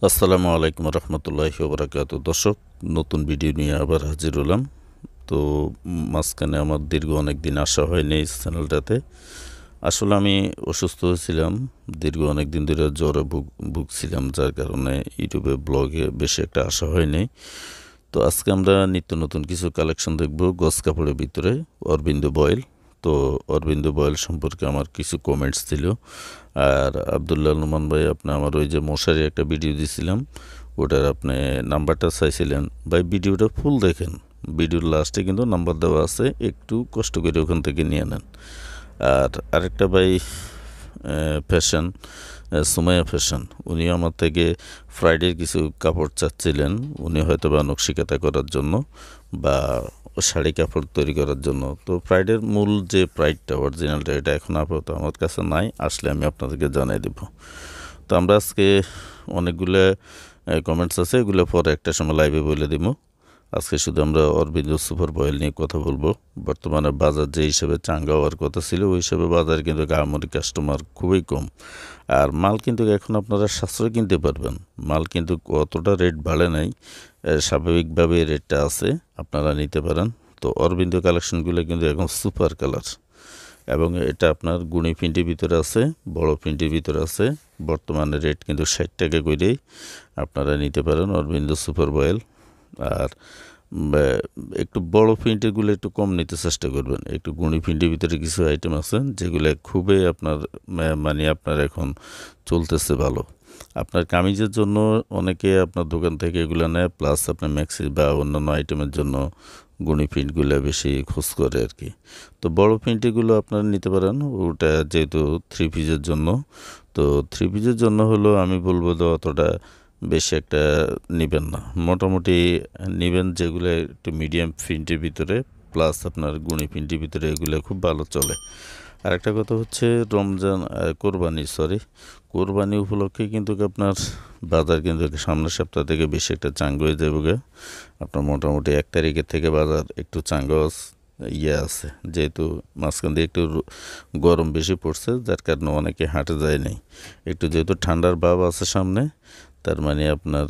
আসসালামু আলাইকুম রহমতুল্লাহি ওবরাকাতু। দর্শক, নতুন ভিডিও নিয়ে আবার হাজির হলাম। তো মাঝখানে আমার দীর্ঘ অনেক দিন আসা হয়নি এই চ্যানেলটাতে। আসলে আমি অসুস্থ হয়েছিলাম, দীর্ঘ অনেক দিন ধরে জ্বরে ভুগছিলাম, যার কারণে ইউটিউবে ব্লগে বেশি একটা আসা হয়নি। তো আজকে আমরা নিত্য নতুন কিছু কালেকশন দেখব গস কাপড়ের ভিতরে, অরবিন্দ বয়েল। তো অরবিন্দ বয়েল সম্পর্কে আমার কিছু কমেন্টস ছিল। আর আবদুল্লাহ নুমান ভাই, আপনি আমার ওই যে মশারি একটা ভিডিও দিয়েছিলাম, ওটার আপনি নাম্বারটা চাইছিলেন। ভাই ভিডিওটা ফুল দেখেন, ভিডিওর লাস্টে কিন্তু নাম্বার দেওয়া আছে, একটু কষ্ট করে ওখান থেকে নিয়ে নেন। আর আরেকটা ভাই ফ্যাশন, সুমাইয়া ফ্যাশন, উনি আমার থেকে ফ্রাইডের কিছু কাপড় চাচ্ছিলেন। উনি হয়তো বা নকশিকাতা করার জন্য বা শাড়ি কাপড় তৈরি করার জন্য। তো ফ্রাইডের মূল যে প্রাইডটা, অরিজিনালটা, এটা এখন আপাতত আমার কাছে নাই, আসলে আমি আপনাদেরকে জানাই দেব। তো আমরা আজকে অনেকগুলো কমেন্টস আছে, এগুলো পরে একটা সময় লাইভে বলে দিব। আজকে শুধু আমরা অরবিন্দ সুপার বয়েল নিয়ে কথা বলবো। বর্তমানে বাজার যে হিসাবে চাঙ্গা হওয়ার কথা ছিল, ওই হিসাবে বাজারে কিন্তু আহামরি কাস্টমার খুবই কম। আর মাল কিন্তু এখন আপনারা সাশ্রয় কিনতে পারবেন, মাল কিন্তু অতটা রেট বাড়ে নাই, স্বাভাবিকভাবে রেটটা আছে, আপনারা নিতে পারেন। তো অরবিন্দ কালেকশনগুলো কিন্তু এখন সুপার কালার, এবং এটা আপনার গুণী প্রিন্টের ভিতরে আছে, বড় প্রিন্টের ভিতরে আছে। বর্তমানে রেট কিন্তু 60 টাকা করেই আপনারা নিতে পারেন অরবিন্দ সুপার বয়েল। আর একটু বড় প্রিন্টেরগুলো একটু কম নিতে চেষ্টা করবেন। একটু গুণী প্রিন্টের ভিতরে কিছু আইটেম আছে যেগুলো খুবই আপনার মানে আপনার এখন চলতেছে ভালো। আপনার কামিজের জন্য অনেকে আপনার দোকান থেকে এগুলো নেয়, প্লাস আপনার ম্যাক্সি বা অন্যান্য আইটেমের জন্য গুণী প্রিন্টগুলো বেশি খোঁজ করে আর কি। তো বড় প্রিন্টগুলো আপনারা নিতে পারেন, ওটা যেহেতু থ্রি পিসের জন্য। তো থ্রি পিসের জন্য হলো আমি বলবো তো অতটা বেশি একটা নেবেন না, মোটামুটি নেবেন যেগুলো একটু মিডিয়াম প্রিন্টের ভিতরে, প্লাস আপনার গুণী প্রিন্টের ভিতরে, এগুলো খুব ভালো চলে। আর একটা কথা হচ্ছে রমজান, কোরবানি উপলক্ষে কিন্তু আপনার বাজার কিন্তু সামনের সপ্তাহ থেকে বেশি একটা চাঙ্গা হয়ে যাবে। আপনার মোটামুটি 1 তারিখের থেকে বাজার একটু চাঙ্গা আছে, যেহেতু মাঝখান দিয়ে একটু গরম বেশি পড়ছে, যার কারণে অনেকে হাটে যায় নাই। একটু যেহেতু ঠান্ডার ভাব আছে সামনে, তার মানে আপনার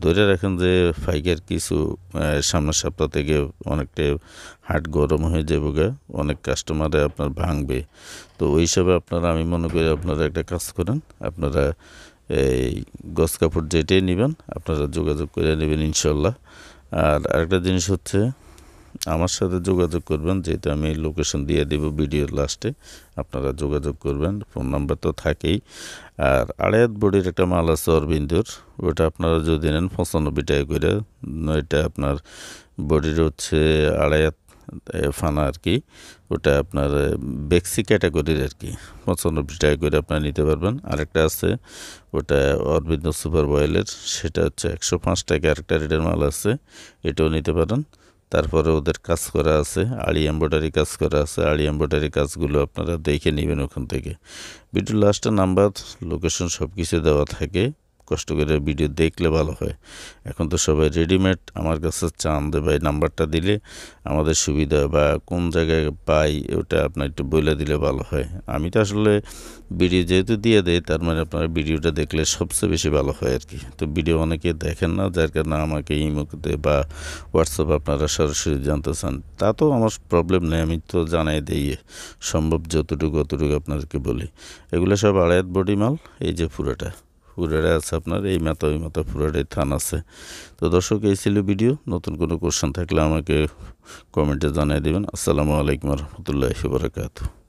ধরে রাখেন যে ফাইকের কিছু সামনের সপ্তাহ থেকে অনেকটা হাট গরম হয়ে যাবে, অনেক কাস্টমারে আপনার ভাঙবে। তো ওই হিসাবে আপনারা, আমি মনে করি আপনারা একটা কাজ করেন, আপনারা এই গস কাপড় যেটাই নেবেন আপনারা যোগাযোগ করে নেবেন ইনশাল্লাহ। আর আরেকটা জিনিস হচ্ছে, আমার সাথে যোগাযোগ করবেন, যেহেতু আমি লোকেশন দিয়ে দেব ভিডিওর লাস্টে, আপনারা যোগাযোগ করবেন, ফোন নাম্বার তো থাকেই। আর আড়াইয়াত বডির একটা মাল আছে অরবিন্দুর, ওটা আপনারা যদি নেন 95 টাকা করে। এটা আপনার বডির হচ্ছে আড়াইয়াত ফানা আর কি, ওটা আপনার বেক্সি ক্যাটাগরির আর কি, 95 টাকা করে আপনারা নিতে পারবেন। আরেকটা আছে ওটা অরবিন্দ সুপার বয়েলের, সেটা হচ্ছে 105 টাকা। আরেকটা রেটের মাল আছে, এটাও নিতে পারেন। তারপরে ওদের কাজ করা আছে, আড়ি এমব্রয়ডারি কাজ করা আছে, আড়ি এমব্রয়ডারি কাজগুলো আপনারা দেখে নেবেন ওখান থেকে। ভিডিও লাস্টে নাম্বার, লোকেশন সব কিছু দেওয়া থাকে, কষ্ট করে ভিডিও দেখলে ভালো হয়। এখন তো সবাই রেডিমেড আমার কাছে চান যে ভাই নাম্বারটা দিলে আমাদের সুবিধা, বা কোন জায়গায় পাই ওটা আপনার একটু বলে দিলে ভালো হয়। আমি তো আসলে ভিডিও যেহেতু দিয়ে দেয়, তার মানে আপনারা ভিডিওটা দেখলে সবচেয়ে বেশি ভালো হয় আর কি। তো ভিডিও অনেকে দেখেন না, যার কারণে আমাকে ইমোতে বা হোয়াটসঅ্যাপ আপনারা সরাসরি জানতে চান, তা তো আমার প্রবলেম নেই, আমি তো জানাই দিই সম্ভব যতটুকু অতটুকু আপনাদেরকে বলি। এগুলো সব আড়াইয়াত বডি মাল, এই যে পুরোটা আছে আপনার এই মাথা ওই মাথা পুরোটাই থান আছে। তো দর্শক, এই ছিল ভিডিও। নতুন কোনো কোশ্চেন থাকলে আমাকে কমেন্টে জানিয়ে দেবেন। আসসালামু আলাইকুম রহমতুল্লাহি ওয়া বারাকাতুহু।